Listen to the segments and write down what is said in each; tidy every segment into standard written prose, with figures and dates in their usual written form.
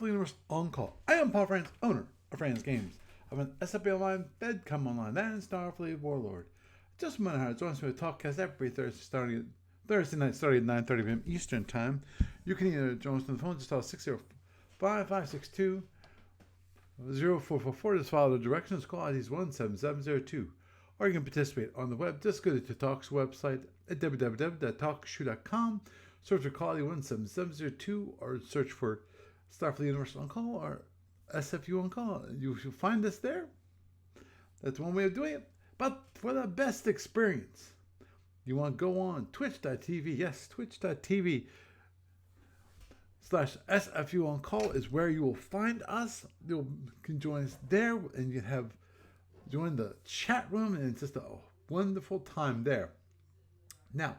Starfleet Universe On Call. I am Paul France, owner of France Games. I'm an SFU Online, Bedcom Online, and Starfleet Warlord. Just a minute how to join us for a talkcast every Thursday night starting at 9:30 p.m. Eastern Time. You can either join us on the phone, just dial 605-562-0444. Just follow the directions, call IDs 17702. Or you can participate on the web. Just go to Talk's website at www.talkshoe.com. Search for call ID 17702 or search for Starfleet Universe On Call or SFU On Call. You should find us there. That's one way of doing it. But for the best experience, you want to go on twitch.tv. Yes, twitch.tv /SFU On Call is where you will find us. You can join us there and you have join the chat room, and it's just a wonderful time there. Now,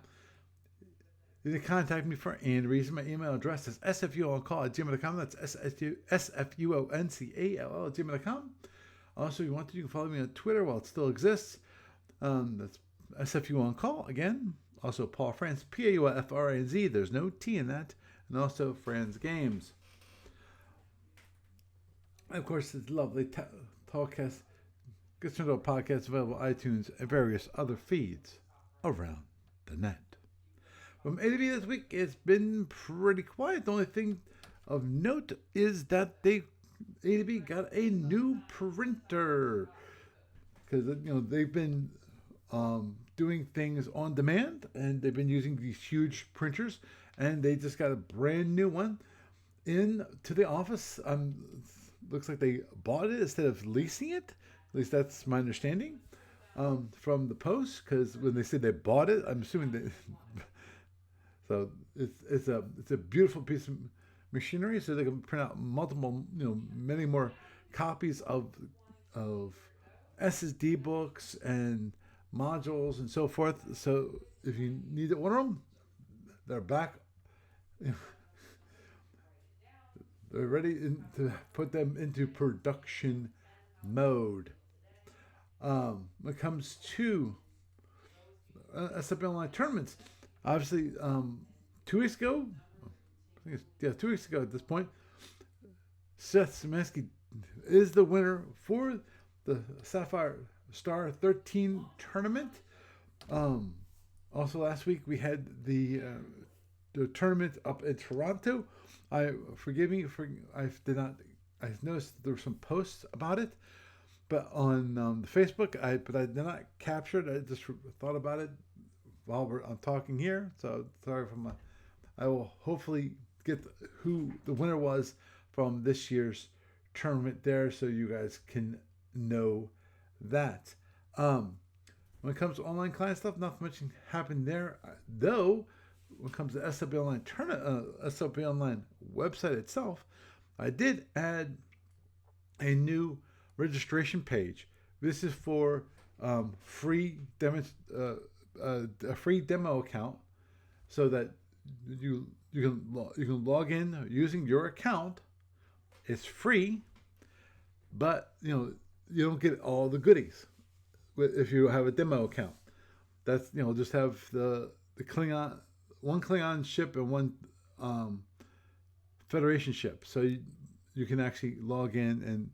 you can contact me for any reason. My email address is sfuoncall@gmail.com. That's sfuoncall@gmail.com. Also, if you want to, you can follow me on Twitter while it still exists. That's SFU On Call again. Also, Paul France, PAUFRANZ. There's no T in that. And also, Franz Games. And of course, it's lovely Talkcast. Gets into a podcast available on iTunes and various other feeds around the net. From A to B this week, it's been pretty quiet. The only thing of note is that A to B got a new printer because they've been doing things on demand, and they've been using these huge printers, and they just got a brand new one into the office. Looks like they bought it instead of leasing it. At least that's my understanding from the post. Because when they say they bought it, I'm assuming they. So it's a beautiful piece of machinery, so they can print out many more copies of SSD books and modules and so forth. So if you need to order them, they're back. They're ready to put them into production mode. When it comes to SFU Online tournaments, obviously, 2 weeks ago, 2 weeks ago at this point, Seth Szymanski is the winner for the Sapphire Star 13 tournament. Also, last week we had the tournament up in Toronto. I noticed there were some posts about it, but on the Facebook, I did not capture it. I just thought about it while I'm talking here. So sorry for I will hopefully get who the winner was from this year's tournament there, so you guys can know that. When it comes to online client stuff, not much happened there. Though, when it comes to SFU Online SFU Online website itself, I did add a new registration page. This is for a free demo account, so that you can log in using your account. It's free, but you don't get all the goodies if you have a demo account. That's just have the Klingon, one Klingon ship and one Federation ship, so you can actually log in, and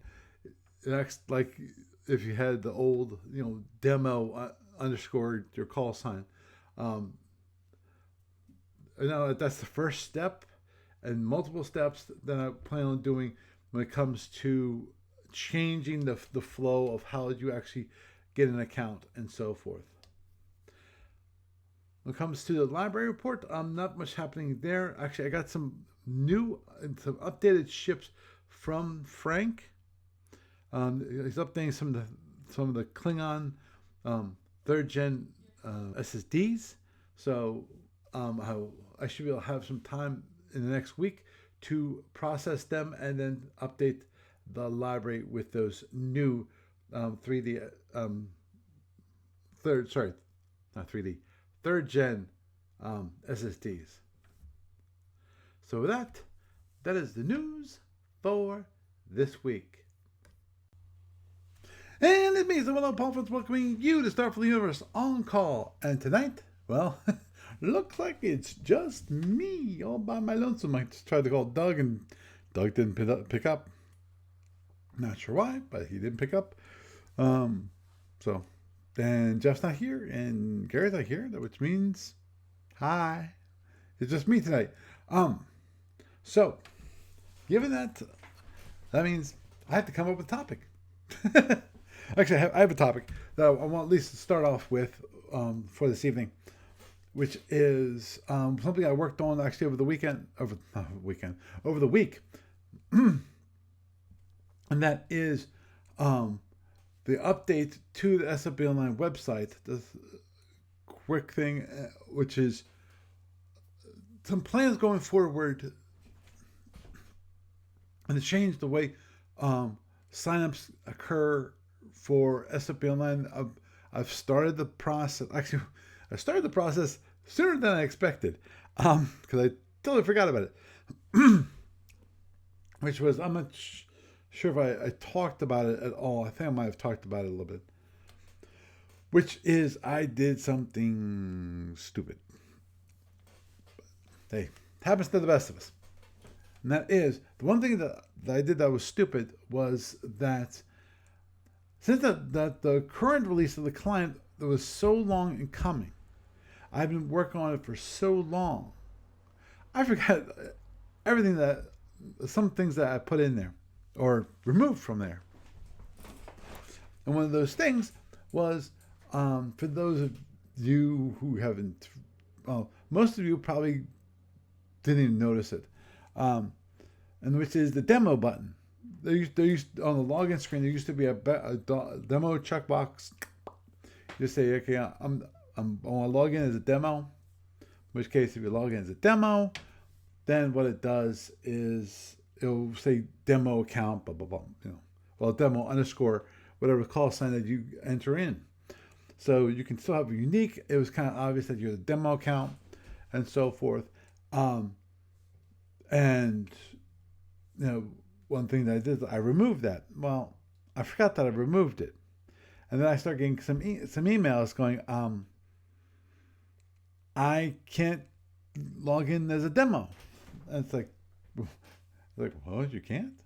it acts like if you had the old demo underscore your call sign. That's the first step, and multiple steps that I plan on doing when it comes to changing the flow of how you actually get an account and so forth. When it comes to the library report, not much happening there. Actually, I got some updated ships from Frank. He's updating some of the Klingon 3rd gen SSDs. So I should be able to have some time in the next week to process them and then update the library with those new 3D third gen SSDs. So with that is the news for this week. And it means that hello, Paul Fritz, welcoming you to Starfleet Universe On Call. And tonight, well, looks like it's just me all by my lonesome. I just tried to call Doug and Doug didn't pick up. Not sure why, but he didn't pick up. So then Jeff's not here and Gary's not here, which means hi. It's just me tonight. So given that, that means I have to come up with a topic. Actually, I have a topic that I want at least to start off with for this evening, which is something I worked on actually over the weekend, over the week, and that is the update to the SFU Online website. This quick thing, which is some plans going forward, and to change the way signups occur for SFU Online. I've started the process. Actually, I started the process sooner than I expected because I totally forgot about it. Which was, I'm not sure if I talked about it at all. I think I might have talked about it a little bit. Which is, I did something stupid. Hey, happens to the best of us. And that is, the one thing that I did that was stupid was that since the current release of the client that was so long in coming, I've been working on it for so long, I forgot some things that I put in there or removed from there. And one of those things was, for those of you who haven't, well, most of you probably didn't even notice it, and which is the demo button. There used on the login screen. There used to be a demo checkbox. You say, okay, I want to log in as a demo. In which case, if you log in as a demo, then what it does is it'll say demo account, blah blah blah. Well, demo underscore whatever call sign that you enter in. So you can still have a unique. It was kind of obvious that you're the demo account, and so forth. And one thing that I did, I removed that. Well, I forgot that I removed it, and then I started getting some emails going, I can't log in as a demo. And it's like, well, you can't.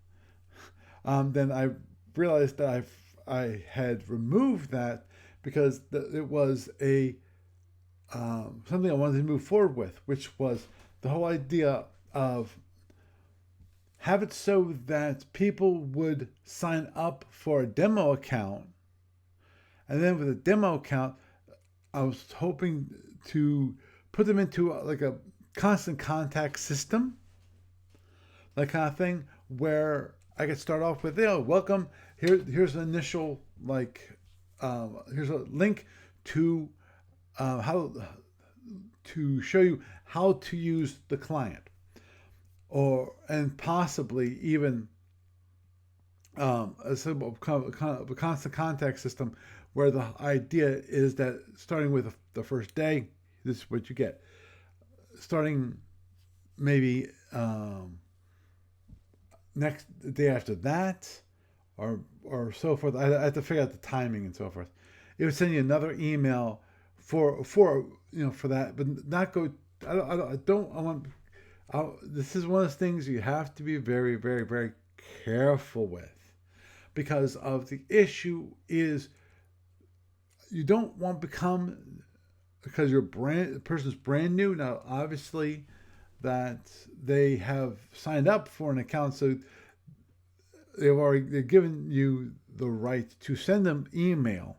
Then I realized that I had removed that because it was a something I wanted to move forward with, which was the whole idea of have it so that people would sign up for a demo account, and then with a demo account, I was hoping to put them into like a constant contact system, that kind of thing, where I could start off with, welcome. Here's an initial here's a link to how to show you how to use the client, and possibly even a simple kind of a constant contact system, where the idea is that starting with the first day, this is what you get. Starting maybe next day after that, or so forth. I had to figure out the timing and so forth. It would send you another email for that, but not go. This is one of those things you have to be very, very, very careful with, because of the issue is you don't want to become, because the person's brand new. Now, obviously, that they have signed up for an account, so they're given you the right to send them email,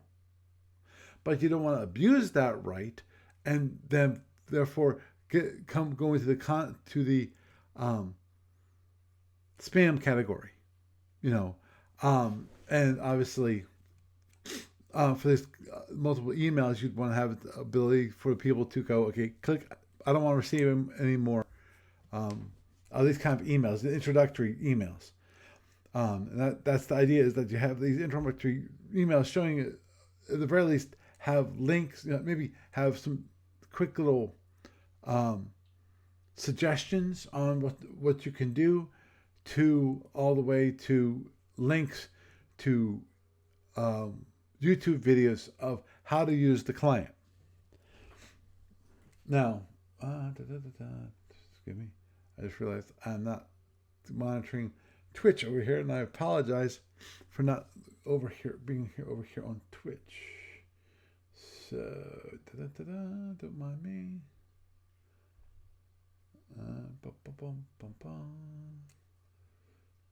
but you don't want to abuse that right, and then therefore go into the spam category, and obviously for this multiple emails, you'd want to have the ability for people to go, okay, click, I don't want to receive them anymore. These kind of emails, the introductory emails. And that's the idea, is that you have these introductory emails showing, at the very least, have links, maybe have some quick little suggestions on what you can do, to all the way to links to YouTube videos of how to use the client. Now, excuse me, I just realized I'm not monitoring Twitch over here, and I apologize for not being over here on Twitch. So, don't mind me.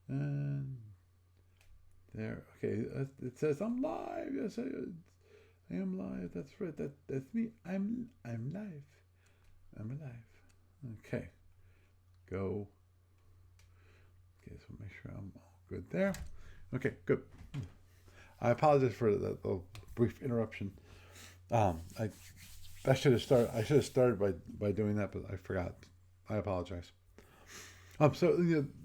And there, okay, it says I'm live. Yes, I am live. That's right. That's me. I'm live. I'm alive. Okay, go. Okay, so make sure I'm all good there. Okay, good. I apologize for the brief interruption. I should have started by doing that, but I forgot. I apologize. So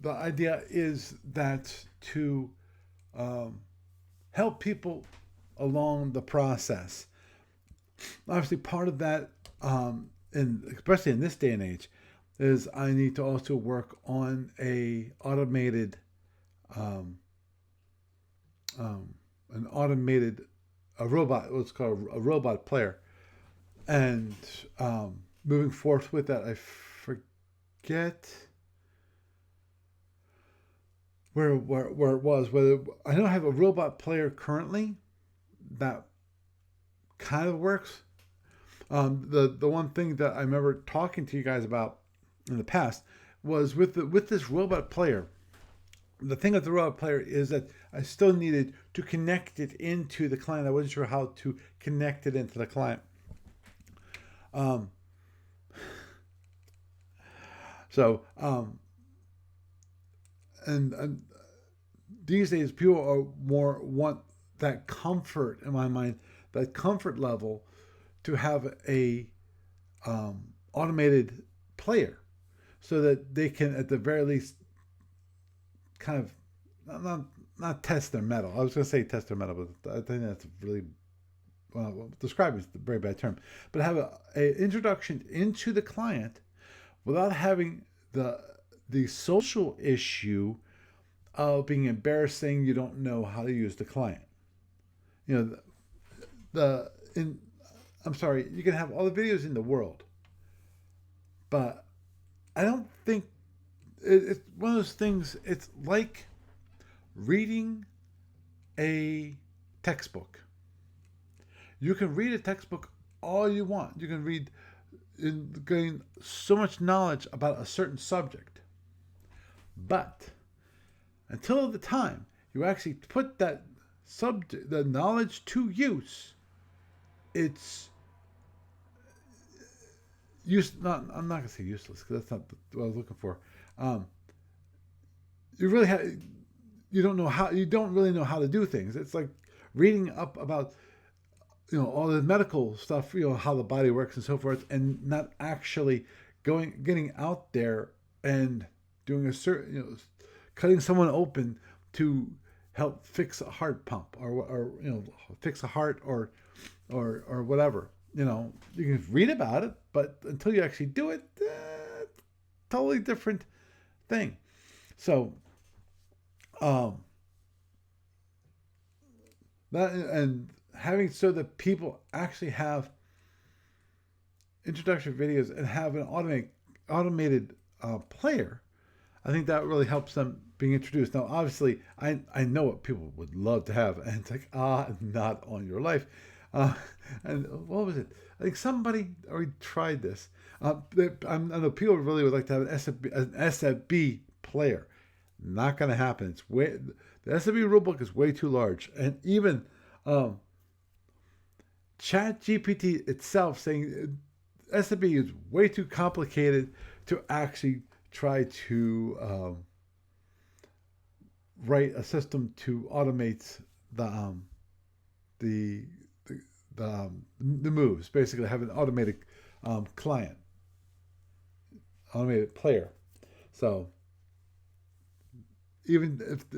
the idea is that to help people along the process. Obviously, part of that, especially in this day and age, is I need to also work on a automated, a robot, what's called a robot player. And moving forth with that, I forget where it was. Whether I know I have a robot player currently that kind of works. The one thing that I remember talking to you guys about in the past was with this robot player. The thing with the robot player is that I still needed to connect it into the client. I wasn't sure how to connect it into the client. And these days people are want that comfort, in my mind, that comfort level to have a automated player, so that they can at the very least kind of not test their metal. I was going to say test their metal, but I think that's really described is a very bad term. But have a introduction into the client without having the social issue of being embarrassing. You don't know how to use the client. I'm sorry, you can have all the videos in the world, but I don't think it's one of those things. It's like reading a textbook. You can read a textbook all you want. You can gain so much knowledge about a certain subject. But until the time you actually put that the knowledge to use, it's I'm not going to say useless, because that's not what I was looking for. You don't really know how to do things. It's like reading up about all the medical stuff, how the body works and so forth, and not actually getting out there and doing a certain, cutting someone open to help fix a heart pump or fix a heart or whatever. You can read about it, but until you actually do it, totally different thing. So, that and having so that people actually have introductory videos and have an automated player, I think that really helps them being introduced. Now, obviously, I know what people would love to have, and it's like, not on your life. And what was it? I think somebody already tried this. I know people really would like to have an SFB player. Not going to happen. The SFB rulebook is way too large, and even ChatGPT itself saying SFB is way too complicated to actually try to write a system to automate the moves. Basically, have an automated client, automated player. So even if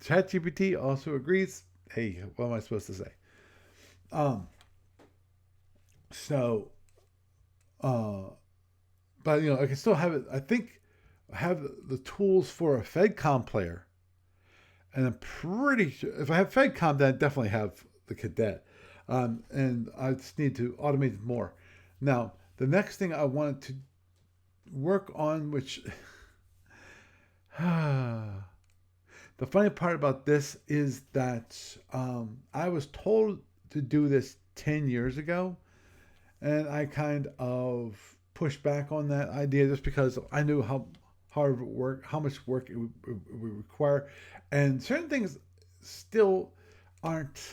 ChatGPT also agrees, hey, what am I supposed to say? But I can still have it. I think I have the tools for a FedCom player, and I'm pretty sure if I have FedCom, then I definitely have the Cadet. And I just need to automate it more. Now, the next thing I wanted to work on, which The funny part about this is that I was told to do this 10 years ago, and I kind of pushed back on that idea just because I knew how much work it would require, and certain things still aren't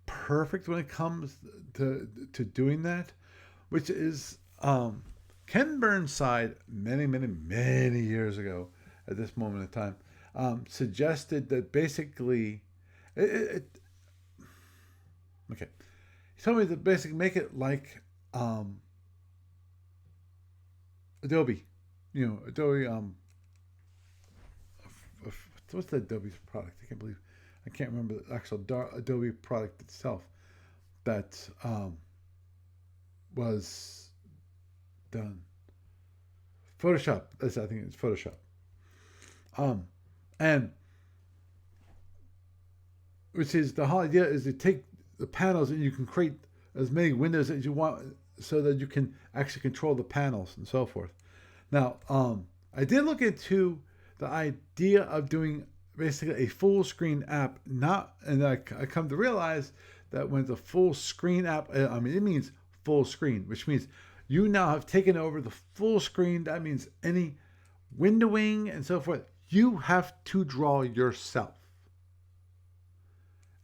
perfect when it comes to doing that, which is Ken Burnside many years ago at this moment in time suggested that basically okay, he told me to basically make it like Adobe, Adobe what's the Adobe product? I can't remember the actual Adobe product itself that was done. Photoshop. I think it's Photoshop. And which is the whole idea is to take the panels and you can create as many windows as you want so that you can actually control the panels and so forth. Now, I did look into the idea of doing basically a full screen app, and I come to realize that when it's a full screen app, it means full screen, which means you now have taken over the full screen. That means any windowing and so forth, you have to draw yourself.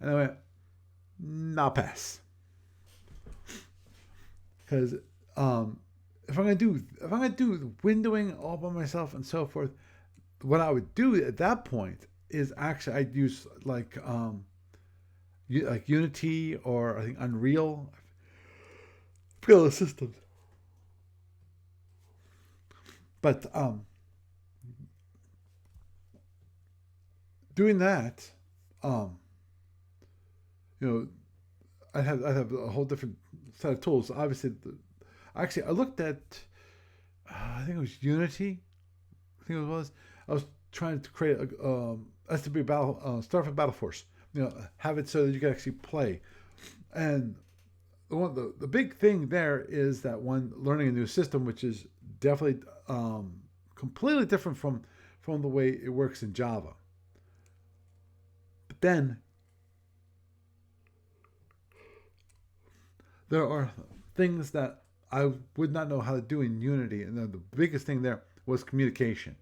And I went, nah, pass. Because if I'm gonna do the windowing all by myself and so forth, what I would do at that point is actually I'd use like Unity or I think Unreal. I forget the systems. But doing that, I'd have a whole different set of tools. Obviously, I looked at I think it was Unity. I think it was. I was trying to create a SFU Starfleet Battle Force. Have it so that you can actually play. And the big thing there is that one, learning a new system, which is definitely completely different from the way it works in Java. But then there are things that I would not know how to do in Unity, and the biggest thing there was communication.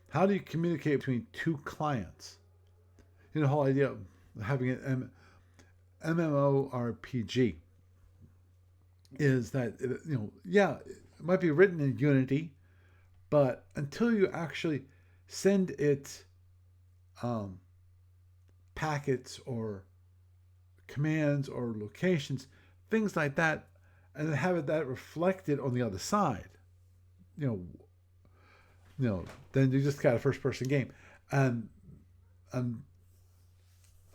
How do you communicate between two clients? The whole idea of having an MMORPG is that it might be written in Unity, but until you actually send it packets or commands or locations, things like that, and then have that reflected on the other side, then you just got a first-person game, and I'm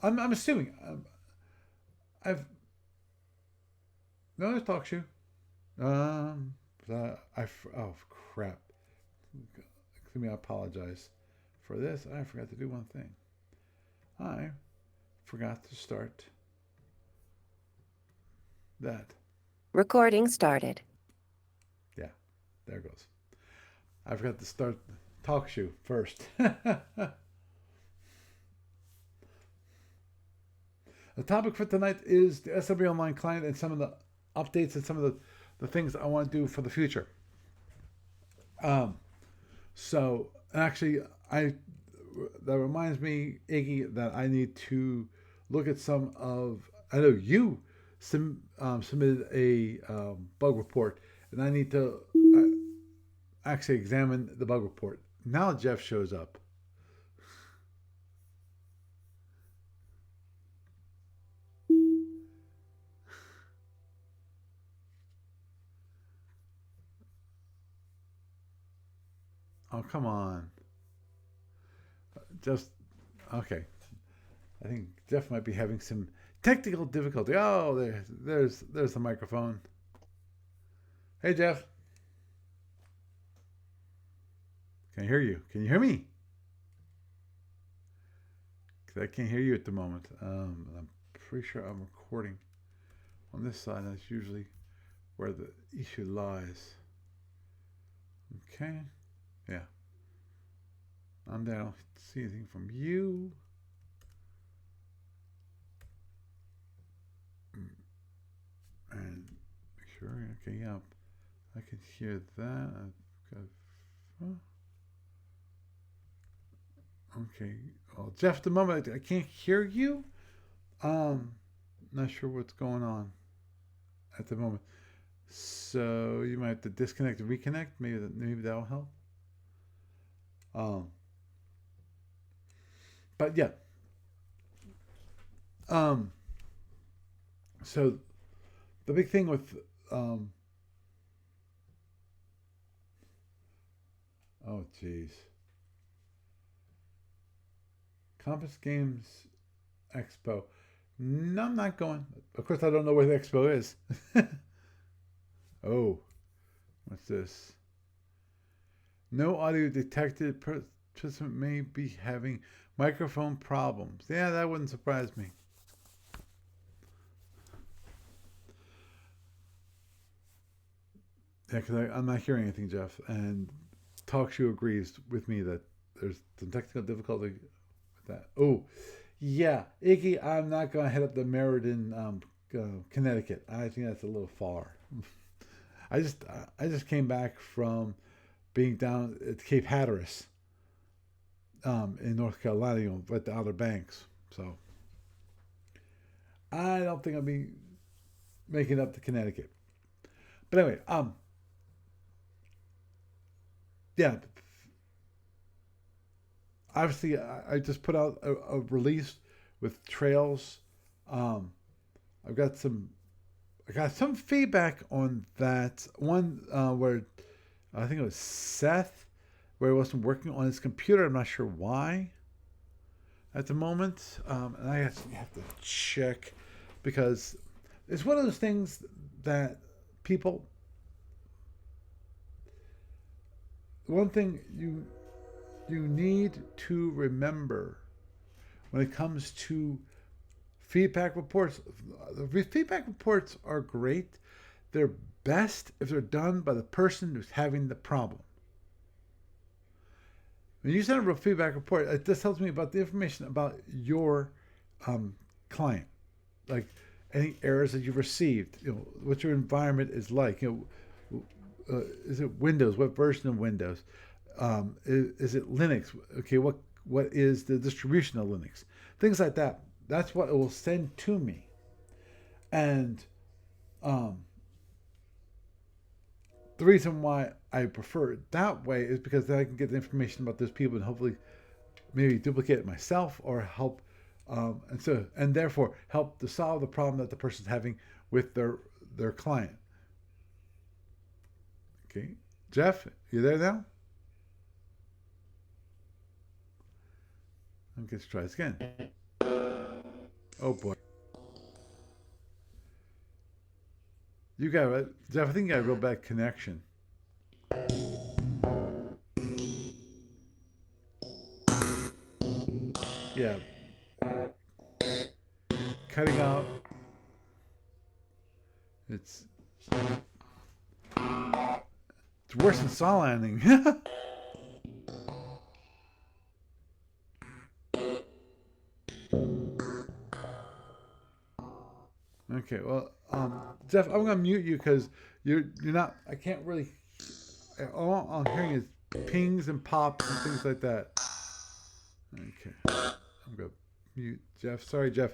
assuming I've no other talk show. Oh crap! Let me apologize for this. I forgot to do one thing. I forgot to start that. Recording started. Yeah, there it goes. I forgot to start talk show first. The topic for tonight is the SFU Online client and some of the updates and some of the things I want to do for the future. So actually, that reminds me, Iggy, that I need to look at some of. I know you submitted a bug report, and I need to actually examine the bug report. Now Jeff shows up. Oh, come on. Just, okay. I think Jeff might be having some technical difficulty. Oh, there's the microphone. Hey, Jeff. Can I hear you? Can you hear me? Because I can't hear you at the moment. I'm pretty sure I'm recording on this side. That's usually where the issue lies. Okay. Yeah. I'm down. I don't see anything from you. And sure. Okay. Yeah. I can hear that. I've got. Oh, okay. Well, Jeff, the moment I can't hear you. Not sure what's going on at the moment. So you might have to disconnect and reconnect. Maybe that'll help. Um, but yeah. Um, so the big thing with oh geez, Compass Games Expo. No, I'm not going. Of course, I don't know where the expo is. Oh, what's this? No audio detected. Participant may be having microphone problems. Yeah, that wouldn't surprise me. Yeah, because I'm not hearing anything, Jeff. And TalkShoe agrees with me that there's some technical difficulty with that. Oh, yeah, Iggy, I'm not going to head up to Meriden, Connecticut. I think that's a little far. I just came back from being down at Cape Hatteras, in North Carolina, at the Outer Banks. So I don't think I'll be making it up to Connecticut. But anyway, yeah, obviously I just put out a release with trails. Um, I've got some I got some feedback on that one, where I think it was Seth, where he wasn't working on his computer. I'm not sure why at the moment, and I have to check, because it's one of those things that people. One thing you need to remember when it comes to feedback reports. The feedback reports are great. They're best if they're done by the person who's having the problem. When you send a feedback report, it just tells me about the information about your client, like any errors that you've received, what your environment is like. Is it Windows? What version of Windows? Is it Linux? Okay, what is the distribution of Linux? Things like that. That's what it will send to me, and um, the reason why I prefer it that way is because then I can get the information about those people and hopefully maybe duplicate it myself, or help, and therefore help to solve the problem that the person's having with their client. Okay, Jeff, you there now? Let's try this again. Oh boy, you got it, Jeff. I think you got a real bad connection. Yeah, cutting out. It's it's worse than saw landing. Okay, well, Jeff, I'm gonna mute you because you're not. I can't really. All I'm hearing is pings and pops and things like that. Okay, I'm gonna mute Jeff. Sorry, Jeff.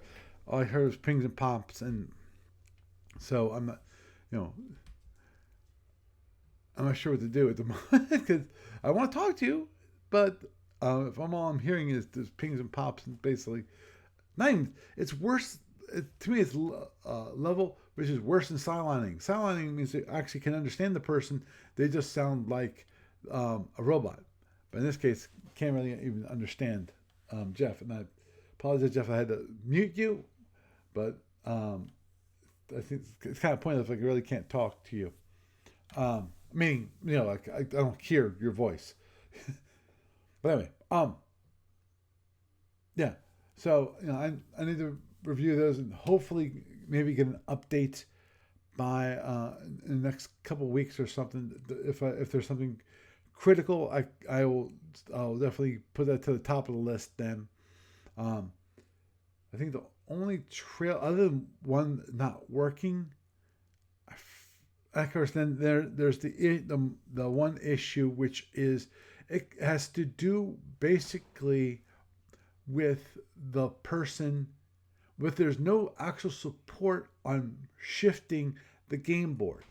All I heard was pings and pops, and so I'm not. You know, I'm not sure what to do at the moment because I want to talk to you, but if all I'm hearing is just pings and pops, and basically, not even, it's worse. To me, it's level which is worse than sidelining. Sidelining means they actually can understand the person; they just sound like a robot. But in this case, can't really even understand Jeff. And I apologize, Jeff. I had to mute you, but I think it's kind of pointless if I really can't talk to you. Meaning, like I don't hear your voice. But anyway, yeah. So I need to review those and hopefully maybe get an update by in the next couple of weeks or something. If there's something critical. I'll definitely put that to the top of the list. Then, I think the only trail other than one not working, of course, then there's the one issue, which is it has to do basically with the person, but there's no actual support on shifting the game board,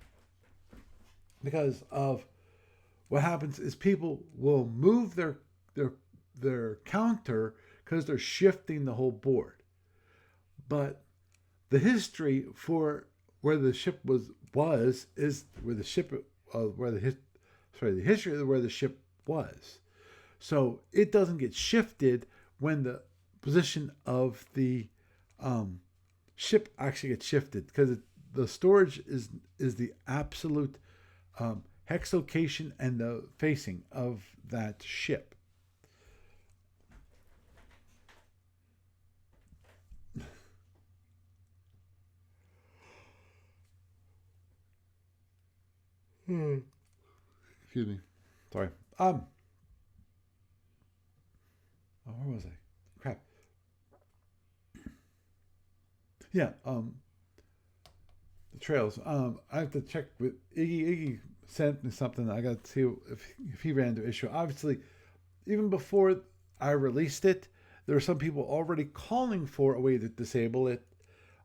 because of what happens is people will move their counter because they're shifting the whole board. But the history for where the ship was is where the ship the history of where the ship was. So it doesn't get shifted when the position of the ship actually gets shifted, because the storage is the absolute hex location and the facing of that ship. Excuse me. Sorry. Where was I? Crap. Yeah. The trails. I have to check with Iggy. Iggy sent me something. I got to see if he ran into an issue. Obviously, even before I released it, there were some people already calling for a way to disable it.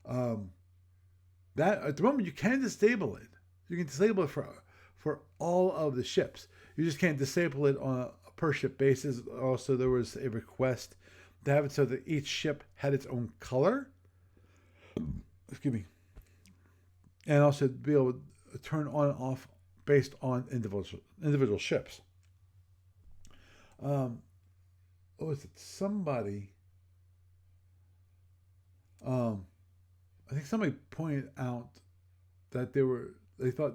That at the moment you can disable it. You can disable it for all of the ships. You just can't disable it on a per ship basis. Also, there was a request to have it so that each ship had its own color. Excuse me. And also be able to turn on and off based on individual ships. Was it somebody? I think somebody pointed out that they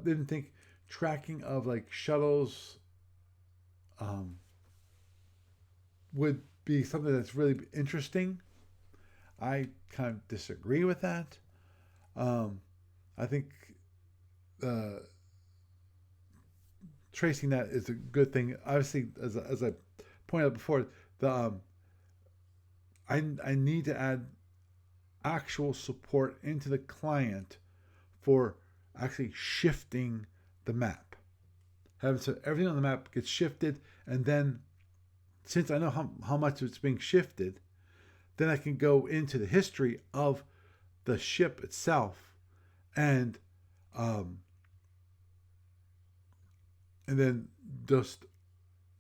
didn't think tracking of like shuttles would be something that's really interesting. I kind of disagree with that. I think tracing that is a good thing. Obviously, as I pointed out before, I need to add actual support into the client for actually shifting the map. Having so everything on the map gets shifted, and then since I know how much it's being shifted, then I can go into the history of the ship itself and then just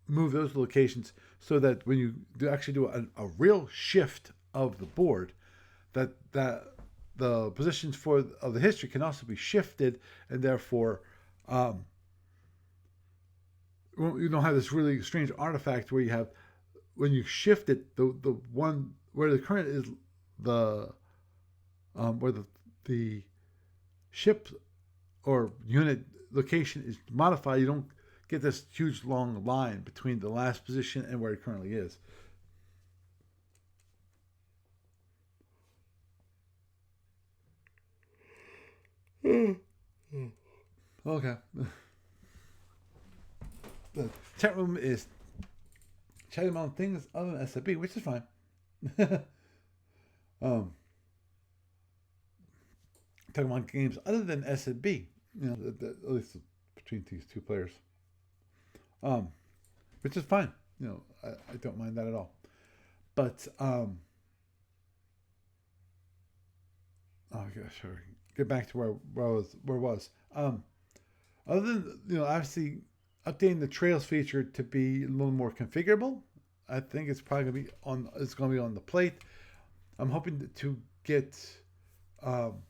move those locations so that when you actually do a real shift of the board, that the positions of the history can also be shifted, and therefore you don't have this really strange artifact where you have, when you shift it, the one where the current is where the ship or unit location is modified, you don't get this huge long line between the last position and where it currently is. Okay. The chat room is chatting about things other than SFB, which is fine. Talking about games other than SFB, at least between these two players, which is fine. I don't mind that at all. But oh gosh, sorry. Get back to where I was. Other than obviously updating the trails feature to be a little more configurable, I think it's probably going to be on the plate. I'm hoping to get. I'm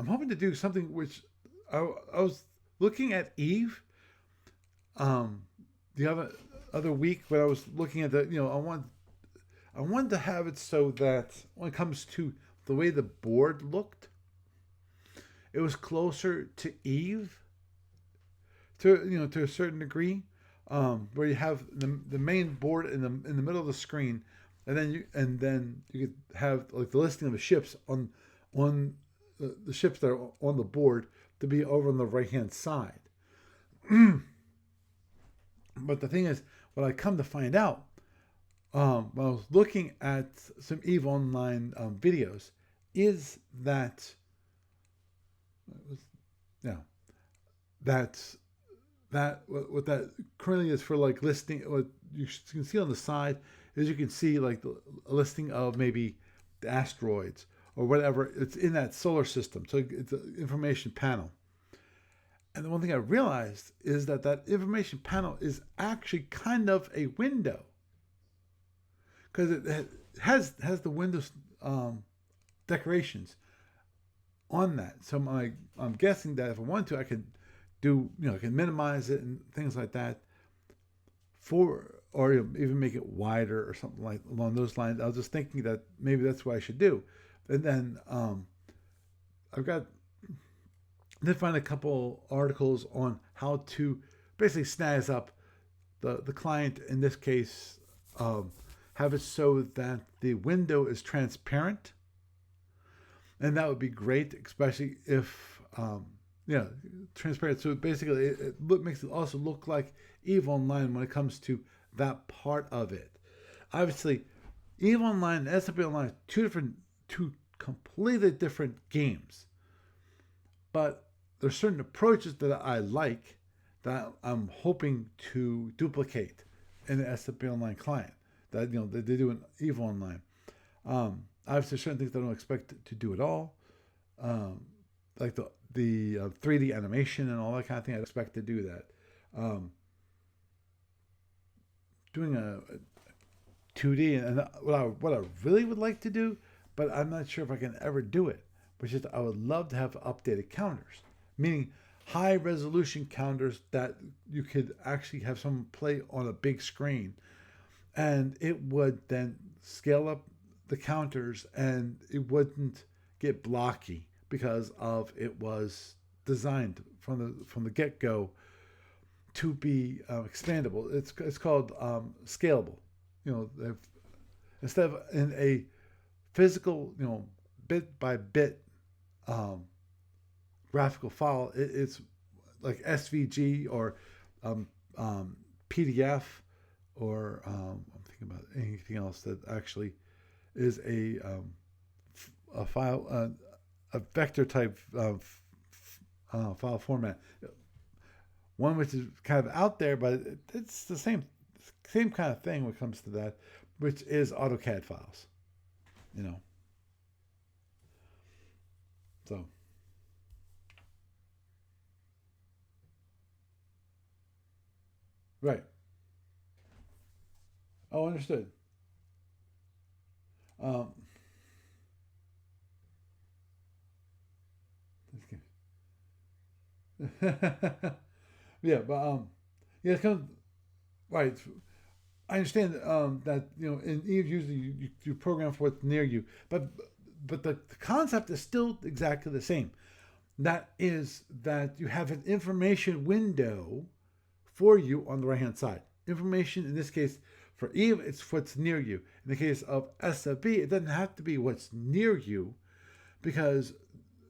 hoping to do something which I was looking at Eve. The other week when I was looking at I wanted to have it so that when it comes to the way the board looked, it was closer to Eve, to a certain degree, where you have the main board in the middle of the screen, and then you could have like the listing of the ships on the ships that are on the board to be over on the right hand side. But the thing is, what I come to find out, when I was looking at some EVE Online videos, is that, yeah, that's that what that currently is for, like, listing. What you can see on the side is, you can see like a listing of maybe the asteroids or whatever. It's in that solar system, so it's an information panel. And the one thing I realized is that that information panel is actually kind of a window, because it has the Windows decorations on that. So I'm guessing that if I want to, I could do, I can minimize it and things like that, or even make it wider or something like along those lines. I was just thinking that maybe that's what I should do. And then I've got, did find a couple articles on how to basically snazz up the client, in this case, have it so that the window is transparent. And that would be great, especially if, transparent. So basically, it makes it also look like EVE Online when it comes to that part of it. Obviously, EVE Online and SFU Online are two completely different games. But there's certain approaches that I like that I'm hoping to duplicate in the SFU Online client that they do in EVE Online. Obviously, certain things I don't expect to do at all, like the 3D animation and all that kind of thing. I expect to do that. Doing a 2D, and what I really would like to do, but I'm not sure if I can ever do it, which is I would love to have updated counters, meaning high resolution counters that you could actually have someone play on a big screen, and it would then scale up the counters, and it wouldn't get blocky because of it was designed from the get-go to be expandable. It's called scalable. Instead of in a physical, bit by bit graphical file, it's like SVG or PDF, or I'm thinking about anything else that actually is a file, a vector type of file format. One which is kind of out there, but it's the same kind of thing when it comes to that, which is AutoCAD files. So. Right. Oh, understood. Um, yeah, but yeah, it's kind of right. I understand that in Eve usually you program for what's near you, but the concept is still exactly the same. That is that you have an information window for you on the right hand side. Information in this case for Eve, it's what's near you. In the case of SFB, it doesn't have to be what's near you, because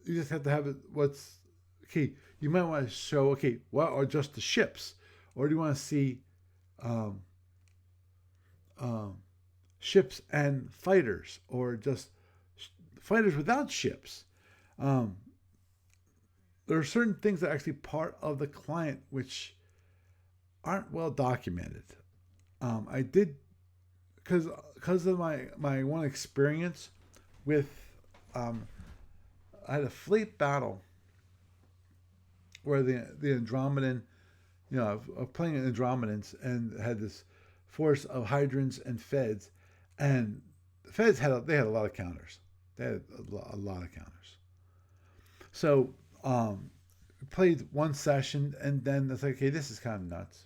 you just have to have it what's okay. You might want to show, what are just the ships, or do you want to see ships and fighters, or just fighters without ships? There are certain things that are actually part of the client which aren't well documented. I did, because of my one experience with, I had a fleet battle where the Andromedan, of playing Andromedans, and had this force of Hydrons and Feds, and the Feds had a lot of counters. They had a lot of counters. So played one session, and then it's like, okay, this is kind of nuts.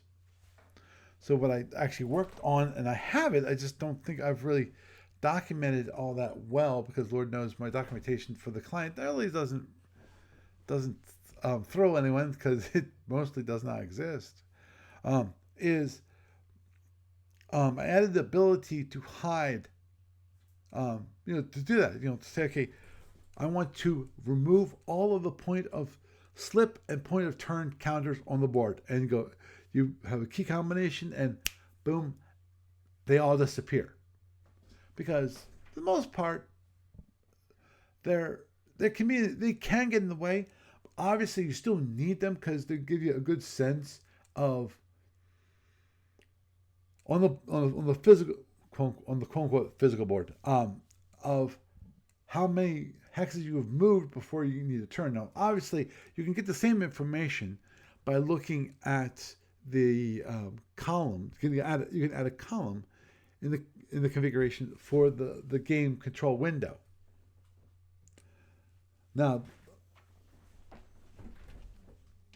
So what I actually worked on, and I have it, I just don't think I've really documented all that well, because Lord knows my documentation for the client really doesn't throw anyone, because it mostly does not exist. Is I added the ability to hide, to do that, to say, okay, I want to remove all of the point of slip and point of turn counters on the board, and go, you have a key combination, and boom, they all disappear. Because for the most part, they can get in the way. Obviously, you still need them because they give you a good sense of on the physical on the quote unquote physical board of how many hexes you have moved before you need to turn. Now, obviously, you can get the same information by looking at the column. You can add a column in the configuration for the game control window. Now,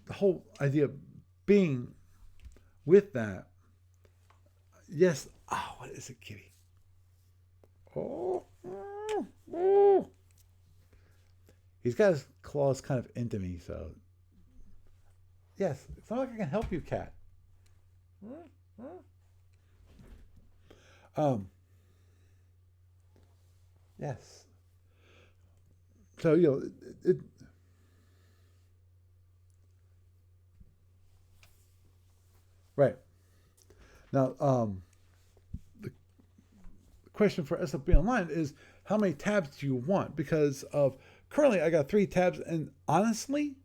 the whole idea being with that, yes. Oh, what is it, kitty? Oh. He's got his claws kind of into me, so yes, it's not like I can help you, cat. Yes. So it right now. The question for SFU Online is how many tabs do you want? Because of currently I got 3 tabs, and honestly,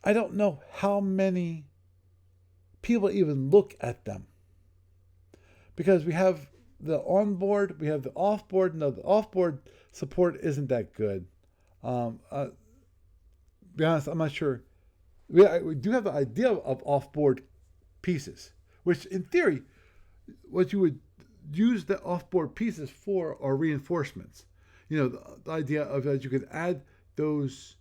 I don't know how many people even look at them. Because we have the onboard, we have the offboard. No, the offboard support isn't that good. Be honest, I'm not sure. We do have the idea of offboard pieces, which in theory, what you would use the offboard pieces for are reinforcements. The idea of that you could add those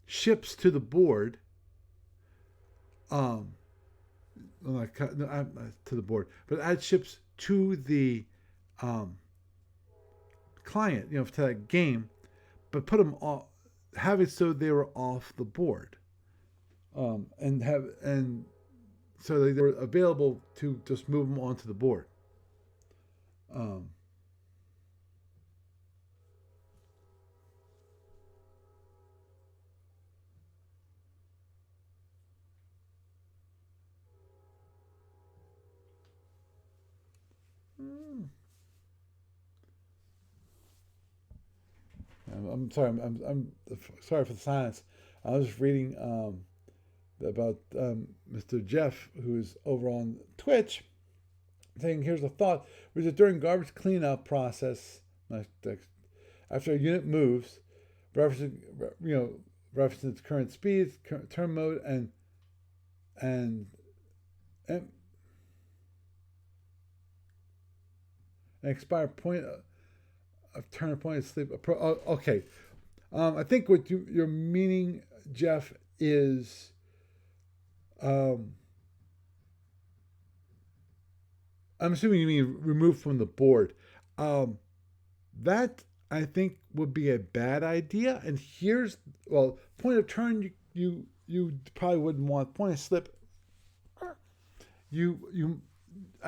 ships to the board. Not to the board, but add ships to the client, to that game, but put them off, have it so they were off the board, and so they were available to just move them onto the board. I'm sorry. I'm sorry for the silence. I was just reading about Mr. Jeff, who's over on Twitch, saying, "Here's a thought: which is during garbage cleanup process, after a unit moves, referencing its current speeds, turn mode, and expire point of turn point of sleep." Okay, I think what you're meaning, Jeff, is I'm assuming you mean removed from the board. That I think would be a bad idea. And here's point of turn you probably wouldn't want. Point of slip, I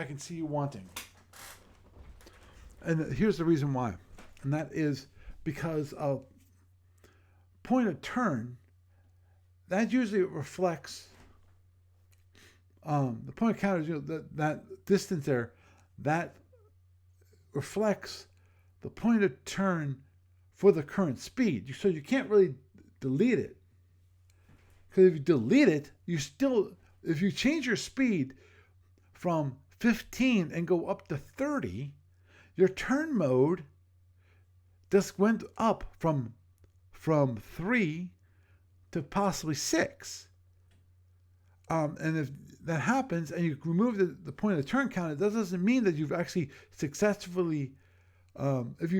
can see you wanting. And here's the reason why, and that is because of point of turn. That usually reflects the point of counter. That distance there, that reflects the point of turn for the current speed. So you can't really delete it, because if you delete it, if you change your speed from 15 and go up to 30. Your turn mode just went up from 3 to possibly 6. And if that happens and you remove the point of turn count, that doesn't mean that you've actually successfully, if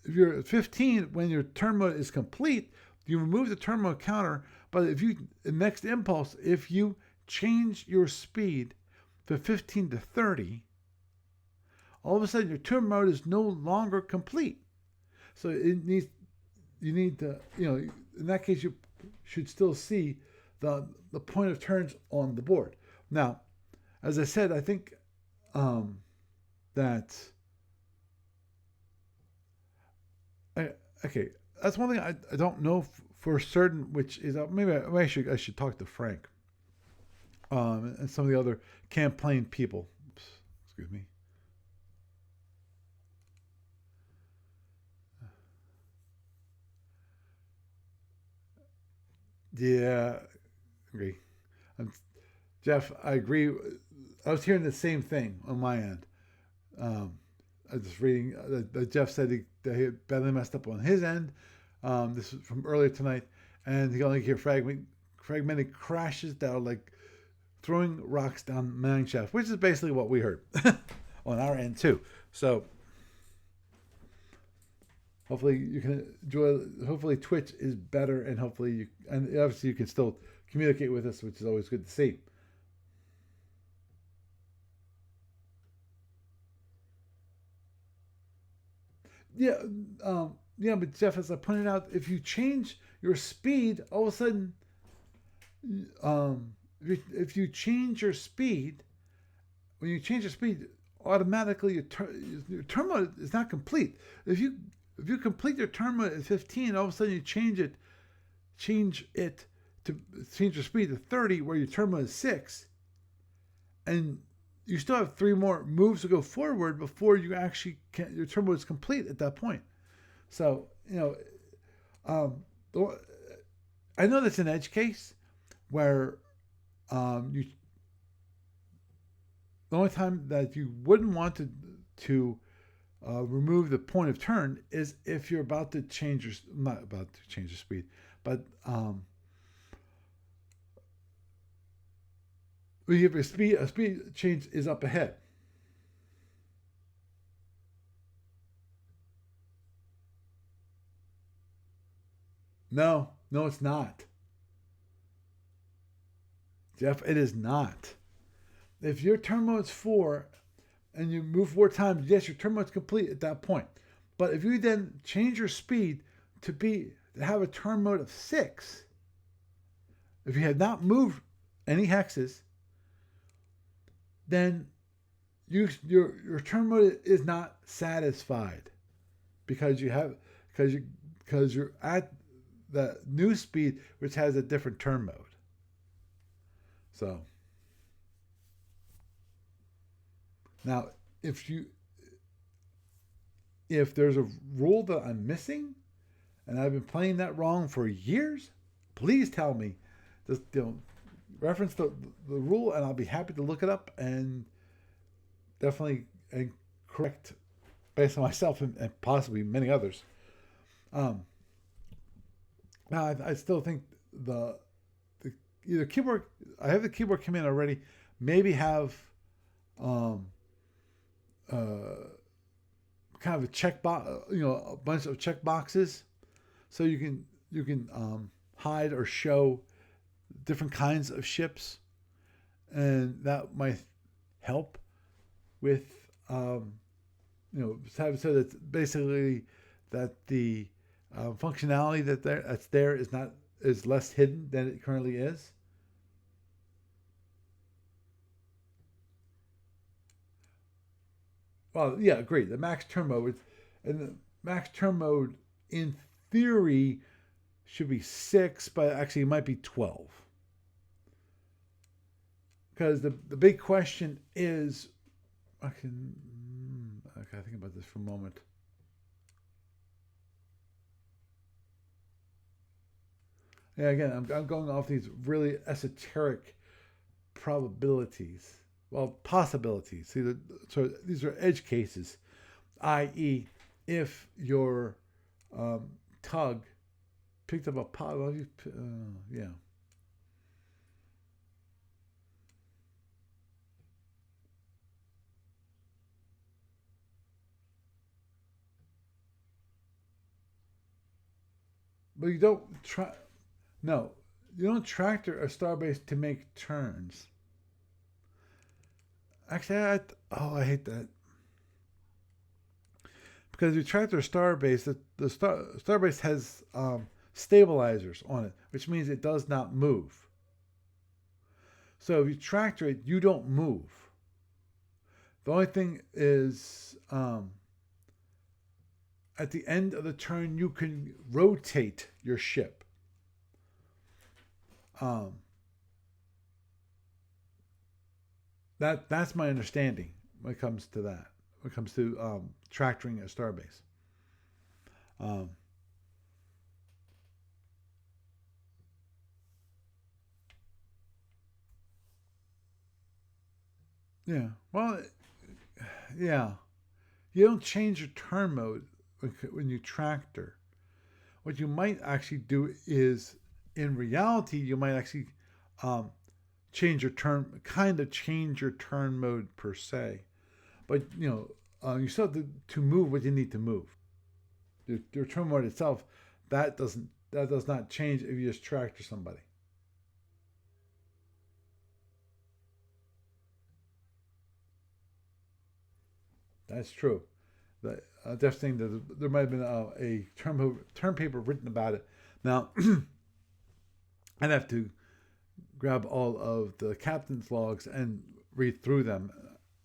you're at 15 when your turn mode is complete, you remove the turn mode counter. But the next impulse, if you change your speed from 15 to 30, all of a sudden your turn mode is no longer complete. So you need to, in that case, you should still see the point of turns on the board. Now, as I said, I think that's one thing I don't know for certain, which is maybe I should talk to Frank and some of the other campaign people. Oops, excuse me. Yeah, agree. Um, Jeff, I agree. I was hearing the same thing on my end. I was just reading that Jeff said that he badly messed up on his end. This is from earlier tonight, and he only hear fragmented crashes that are like throwing rocks down mine shaft, which is basically what we heard on our end too. So hopefully you can enjoy. Hopefully Twitch is better, and and obviously you can still communicate with us, which is always good to see. Yeah, yeah, but Jeff, as I pointed out, if you change your speed, all of a sudden, if you change your speed, when you change your speed, automatically your turn mode is not complete. If you complete your turn mode at 15, all of a sudden you change it to change your speed to 30, where your turn mode is 6, and you still have 3 more moves to go forward before you actually your turn mode is complete at that point. So I know that's an edge case where you the only time that you wouldn't want to remove the point of turn is if you're about to change not about to change your speed, but if a speed change is up ahead. No, it's not. Jeff, it is not. If your turn mode is 4 and you move 4 times, yes, your turn mode is complete at that point. But if you then change your speed to have a turn mode of 6, if you have not moved any hexes, then your turn mode is not satisfied because you're at the new speed, which has a different turn mode. So now, if there's a rule that I'm missing, and I've been playing that wrong for years, please tell me. Just reference the rule, and I'll be happy to look it up and definitely correct based on myself and possibly many others. Now I still think the either keyboard. I have the keyboard command already. Maybe have kind of a check box, a bunch of check boxes, so you can hide or show different kinds of ships, and that might help with so that basically that the functionality that's there is less hidden than it currently is. Well, yeah, great. The max turn mode, and the max turn mode in theory should be 6, but actually it might be 12. Because the big question is, I think about this for a moment. Yeah, again, I'm going off these really esoteric probabilities. Well, possibilities. See, so these are edge cases, i.e., if your tug picked up a pot. Yeah. But you don't try. No, you don't tractor a starbase to make turns. Actually, I hate that. Because you tractor a starbase, the starbase has stabilizers on it, which means it does not move. So if you tractor it, you don't move. The only thing is, at the end of the turn, you can rotate your ship. Um, that's my understanding when it comes to that. When it comes to tractoring a starbase. Um, yeah. Well, yeah. You don't change your turn mode when you tractor. What you might actually do is, in reality, you might actually um, kind of change your turn mode per se. But you still have to move what you need to move. Your turn mode itself, that does not change if you just tractor somebody. That's true. Just saying that there might have been a term paper written about it. Now, I'd have to grab all of the captain's logs and read through them.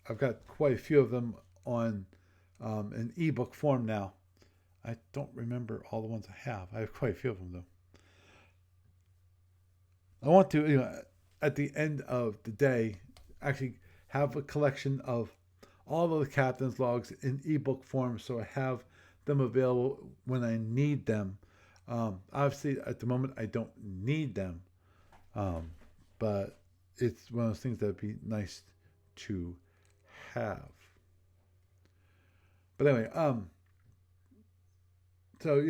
I've got quite a few of them on an ebook form now. I don't remember all the ones I have. I have quite a few of them though. I want to, at the end of the day, actually have a collection of all of the captain's logs in ebook form, so I have them available when I need them. Obviously, at the moment, I don't need them, um, but it's one of those things that'd be nice to have. But anyway, so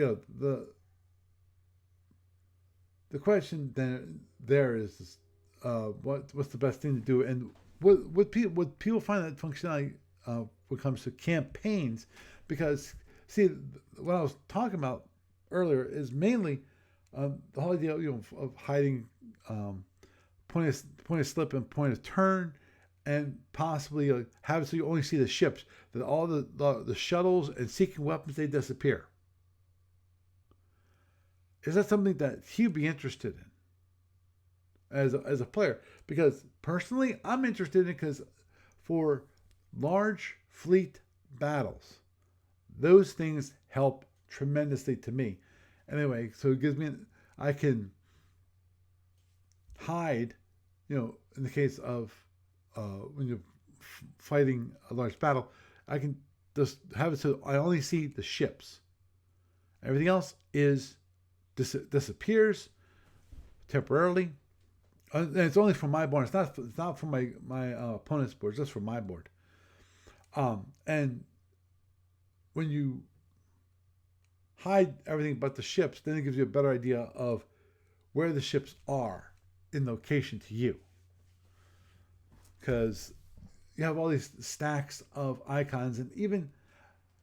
the question then there is, what's the best thing to do, and would people find that functionality when it comes to campaigns? Because see, what I was talking about earlier is mainly the whole idea of hiding point of slip and point of turn, and possibly have it so you only see the ships. That all the shuttles and seeking weapons, they disappear. Is that something that he'd be interested in as a player? Because personally, I'm interested in it because for large fleet battles, those things help tremendously to me. Anyway, so it gives me, I can hide, in the case of when you're fighting a large battle, I can just have it so I only see the ships. Everything else disappears temporarily. And it's only from my board. It's not from my opponent's board. It's just from my board. And when you hide everything but the ships, then it gives you a better idea of where the ships are in location to you. Because you have all these stacks of icons, and even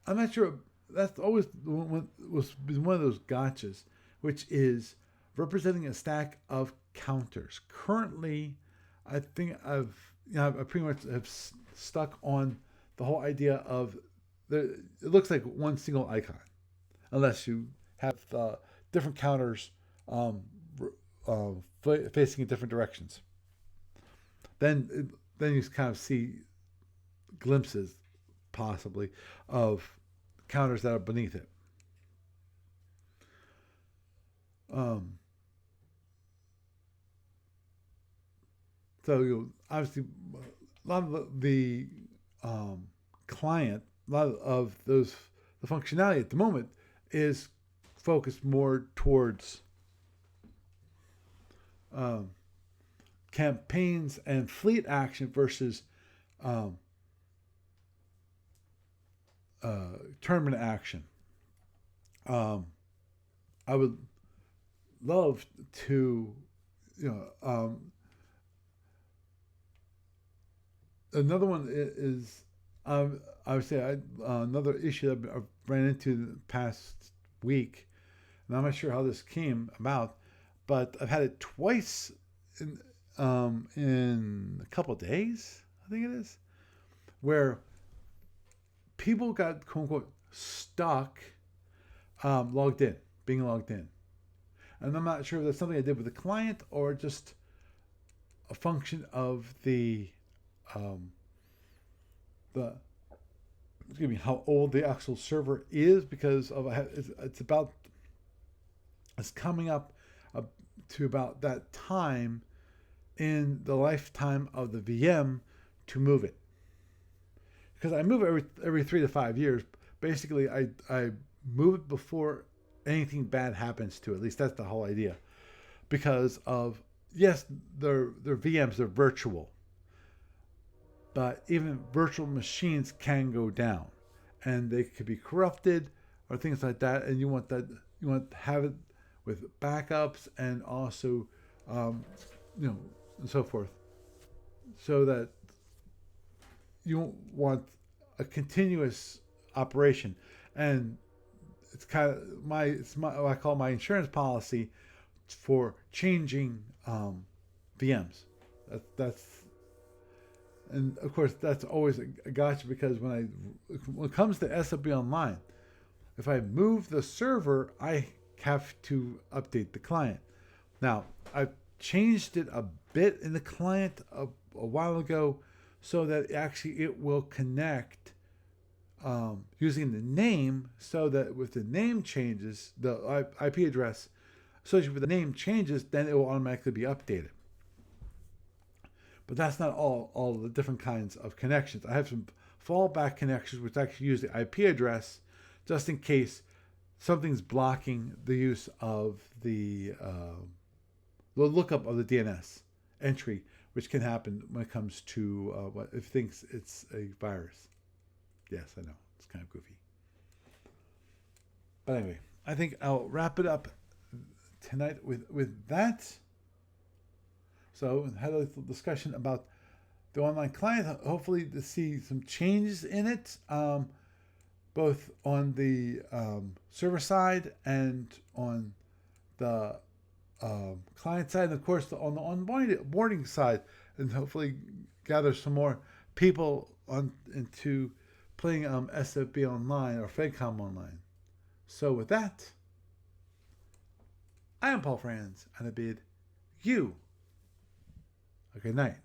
I'm not sure. That's always was one of those gotchas, which is representing a stack of counters. Currently, I think I pretty much have stuck on the whole idea of it looks like one single icon, unless you have different counters facing in different directions. Then you kind of see glimpses, possibly, of counters that are beneath it. So obviously, a lot of the client, a lot of the functionality at the moment is focused more towards um, campaigns and fleet action versus um, tournament action. Um, I would love to, another one is I would say another issue that I've ran into the past week, and I'm not sure how this came about, but I've had it twice in a couple of days, I think it is, where people got quote unquote stuck being logged in. And I'm not sure if that's something I did with the client or just a function of um, the excuse me, how old the actual server is, because of it's coming up to about that time in the lifetime of the VM to move it. Because I move it every 3 to 5 years. Basically, I move it before anything bad happens to it. At least that's the whole idea. Because of, yes, they're VMs, they're virtual. But even virtual machines can go down. And they could be corrupted or things like that. And you want to have it with backups and also, and so forth. So that you want a continuous operation. And it's kind of what I call my insurance policy for changing VMs. And of course that's always a gotcha, because when it comes to SFU Online, if I move the server, I have to update the client. Now I've changed it a bit in the client a while ago, so that actually it will connect using the name, so that with the name changes, the IP address associated with the name changes, then it will automatically be updated. But that's not all the different kinds of connections. I have some fallback connections which actually use the IP address just in case something's blocking the use of the lookup of the DNS entry, which can happen when it comes to if it thinks it's a virus. Yes, I know, it's kind of goofy. But anyway, I think I'll wrap it up tonight with that. So I had a little discussion about the online client, hopefully to see some changes in it, both on the server side and on the client side, and of course on the onboarding side, and hopefully gather some more people into playing SFB Online or FedCom Online. So with that, I am Paul Franz, and I bid you a good night.